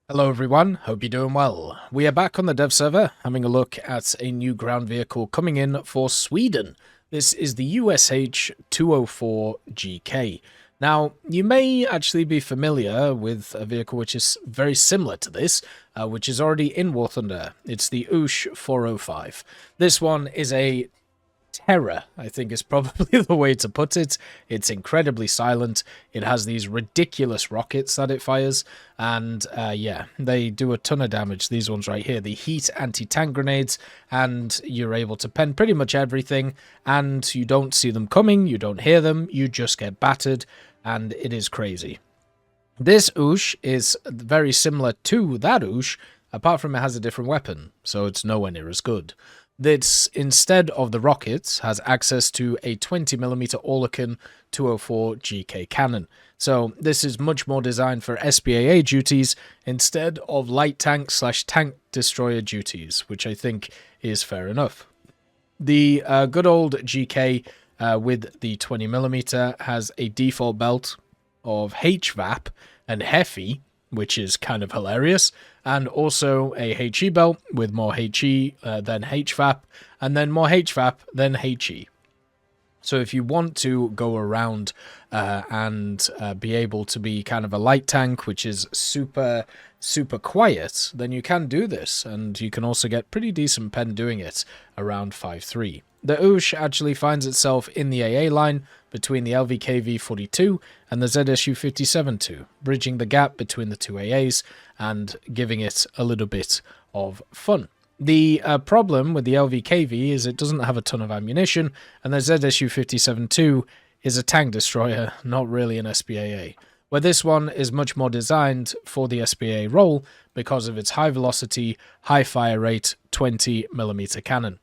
Hello everyone, hope you're doing well. We are back on the dev server, having a look at a new ground vehicle coming in for Sweden. This is the USH 204 GK. Now, you may actually be familiar with a vehicle which is very similar to this, which is already in War Thunder. It's the USH 405. This one is a terror, I think is probably the way to put it. It's incredibly silent. It has these ridiculous rockets that it fires, and yeah, they do a ton of damage. These ones right here, the heat anti-tank grenades, and you're able to pen pretty much everything, and you don't see them coming, you don't hear them, you just get battered, and it is crazy. This USH is very similar to that USH, apart from it has a different weapon, so it's nowhere near as good. This, instead of the rockets, has access to a 20mm Orlecan 204 GK cannon. So this is much more designed for SPAA duties instead of light tank / tank destroyer duties, which I think is fair enough. The good old GK with the 20mm has a default belt of HVAP and HEFI, which is kind of hilarious, and also a HE belt with more HE than HVAP, and then more HVAP than HE. So if you want to go around and be able to be kind of a light tank, which is super quiet, then you can do this, and you can also get pretty decent pen doing it around 5.3. The USH actually finds itself in the AA line between the LVKV 42 and the ZSU 57-2, bridging the gap between the two AAs and giving it a little bit of fun. The problem with the LVKV is it doesn't have a ton of ammunition, and the ZSU 57-2 is a tank destroyer, not really an SPAA, where this one is much more designed for the SPAA role because of its high velocity, high fire rate 20mm cannon.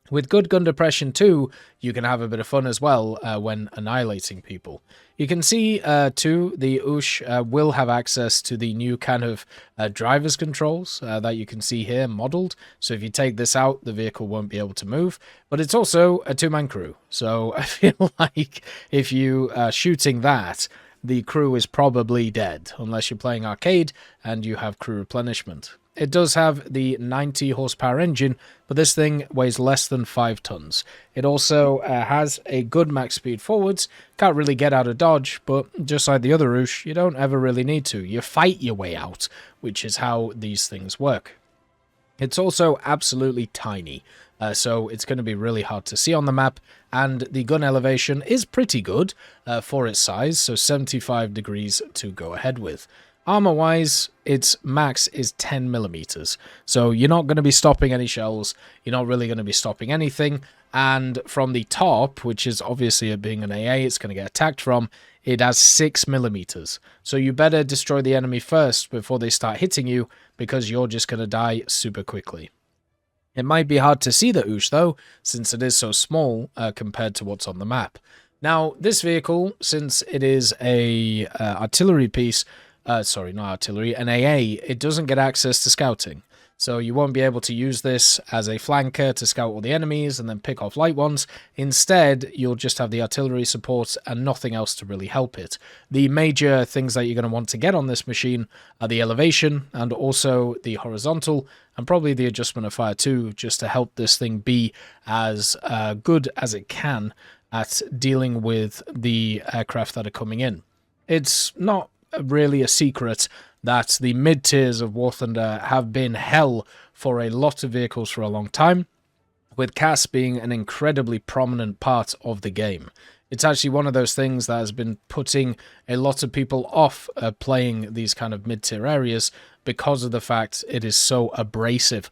With good gun depression too, you can have a bit of fun as well when annihilating people. You can see too, the USH will have access to the new kind of driver's controls that you can see here modeled. So if you take this out, the vehicle won't be able to move. But it's also a two-man crew. So I feel like if you are shooting that, the crew is probably dead, unless you're playing arcade and you have crew replenishment. It does have the 90 horsepower engine, but this thing weighs less than 5 tons. It also has a good max speed forwards. Can't really get out of dodge, but just like the other USH, you don't ever really need to. You fight your way out, which is how these things work. It's also absolutely tiny, so it's going to be really hard to see on the map, and the gun elevation is pretty good for its size, so 75 degrees to go ahead with. Armor-wise, its max is 10mm, so you're not going to be stopping any shells, you're not really going to be stopping anything, and from the top, which is obviously being an AA, it's going to get attacked from, it has 6mm, so you better destroy the enemy first before they start hitting you, because you're just going to die super quickly. It might be hard to see the USH though, since it is so small compared to what's on the map. Now, this vehicle, since it is a artillery piece, sorry, not artillery, an AA, it doesn't get access to scouting. So you won't be able to use this as a flanker to scout all the enemies and then pick off light ones. Instead, you'll just have the artillery support and nothing else to really help it. The major things that you're going to want to get on this machine are the elevation and also the horizontal, and probably the adjustment of fire too, just to help this thing be as good as it can at dealing with the aircraft that are coming in. It's not really a secret that the mid-tiers of War Thunder have been hell for a lot of vehicles for a long time, with CAS being an incredibly prominent part of the game. It's actually one of those things that has been putting a lot of people off playing these kind of mid-tier areas because of the fact it is so abrasive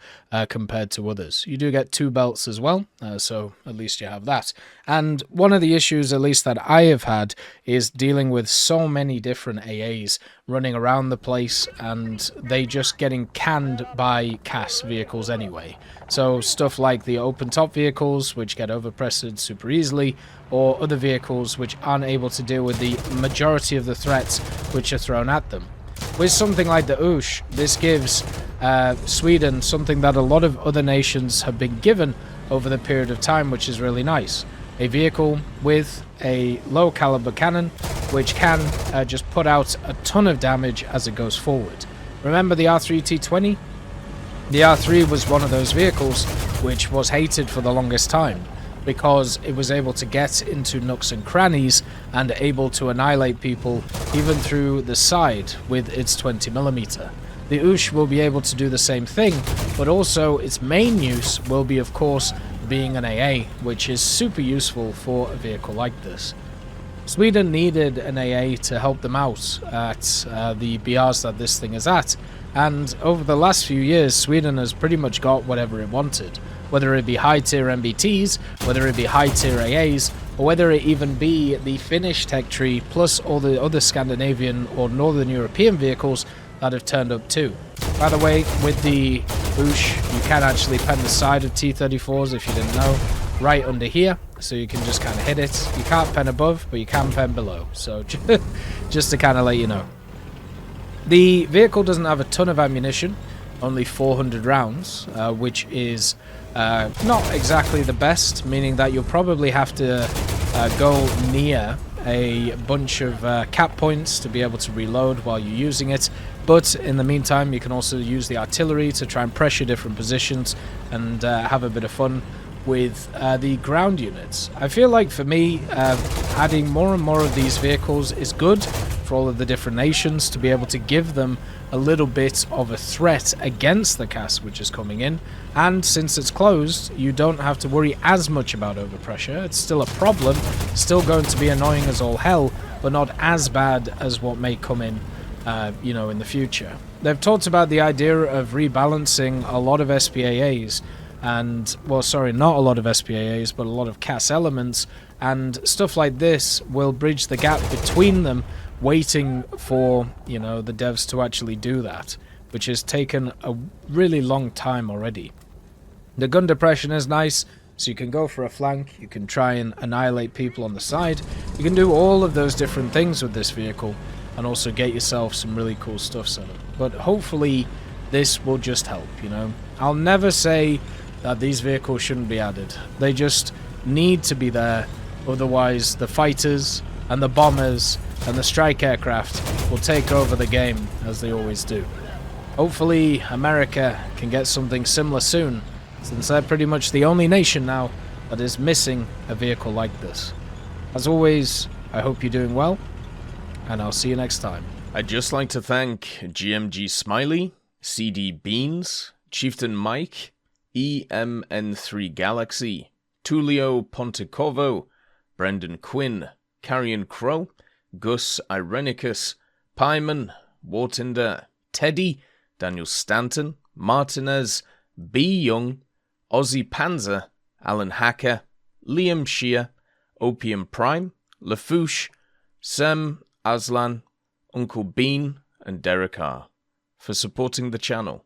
compared to others. You do get 2 belts as well, so at least you have that. And one of the issues, at least that I have had, is dealing with so many different AAs running around the place, and they just getting canned by CAS vehicles anyway. So stuff like the open top vehicles, which get overpressed super easily, or other vehicles which aren't able to deal with the majority of the threats which are thrown at them. With something like the USH, this gives Sweden something that a lot of other nations have been given over the period of time, which is really nice. A vehicle with a low caliber cannon, which can just put out a ton of damage as it goes forward. Remember the R3 T20? The R3 was one of those vehicles which was hated for the longest time, because it was able to get into nooks and crannies and able to annihilate people even through the side with its 20mm. The USH will be able to do the same thing, but also its main use will be, of course, being an AA, which is super useful for a vehicle like this. Sweden needed an AA to help them out at the BRs that this thing is at, and over the last few years Sweden has pretty much got whatever it wanted, whether it be high tier MBTs, whether it be high tier AAs, or whether it even be the Finnish tech tree plus all the other Scandinavian or Northern European vehicles that have turned up too. By the way, with the USH, you can actually pen the side of T-34s if you didn't know, right under here, so you can just kind of hit it. You can't pen above, but you can pen below, so just to kind of let you know. The vehicle doesn't have a ton of ammunition, only 400 rounds, which is not exactly the best, meaning that you'll probably have to go near a bunch of cap points to be able to reload while you're using it. But in the meantime, you can also use the artillery to try and pressure different positions and have a bit of fun with the ground units. I feel like for me, adding more and more of these vehicles is good for all of the different nations to be able to give them a little bit of a threat against the CAS which is coming in, and since it's closed you don't have to worry as much about overpressure. It's still a problem, still going to be annoying as all hell, but not as bad as what may come in you know, in the future. They've talked about the idea of rebalancing a lot of SPAAs and, well, sorry, not a lot of SPAAs, but a lot of CAS elements, and stuff like this will bridge the gap between them, waiting for, you know, the devs to actually do that, which has taken a really long time already. The gun depression is nice, so you can go for a flank, you can try and annihilate people on the side, you can do all of those different things with this vehicle, and also get yourself some really cool stuff set up. But hopefully this will just help, you know. I'll never say that these vehicles shouldn't be added. They just need to be there, otherwise the fighters and the bombers and the strike aircraft will take over the game, as they always do. Hopefully America can get something similar soon, since they're pretty much the only nation now that is missing a vehicle like this. As always, I hope you're doing well, and I'll see you next time. I'd just like to thank GMG Smiley, CD Beans, Chieftain Mike, EMN3 Galaxy, Tulio Pontecovo, Brendan Quinn, Carrion Crow, Gus Irenicus, Pyman, Wartinder, Teddy, Daniel Stanton, Martinez, B. Young, Ozzy Panzer, Alan Hacker, Liam Shear, Opium Prime, Lafouche, Sem, Aslan, Uncle Bean, and Derek R. for supporting the channel.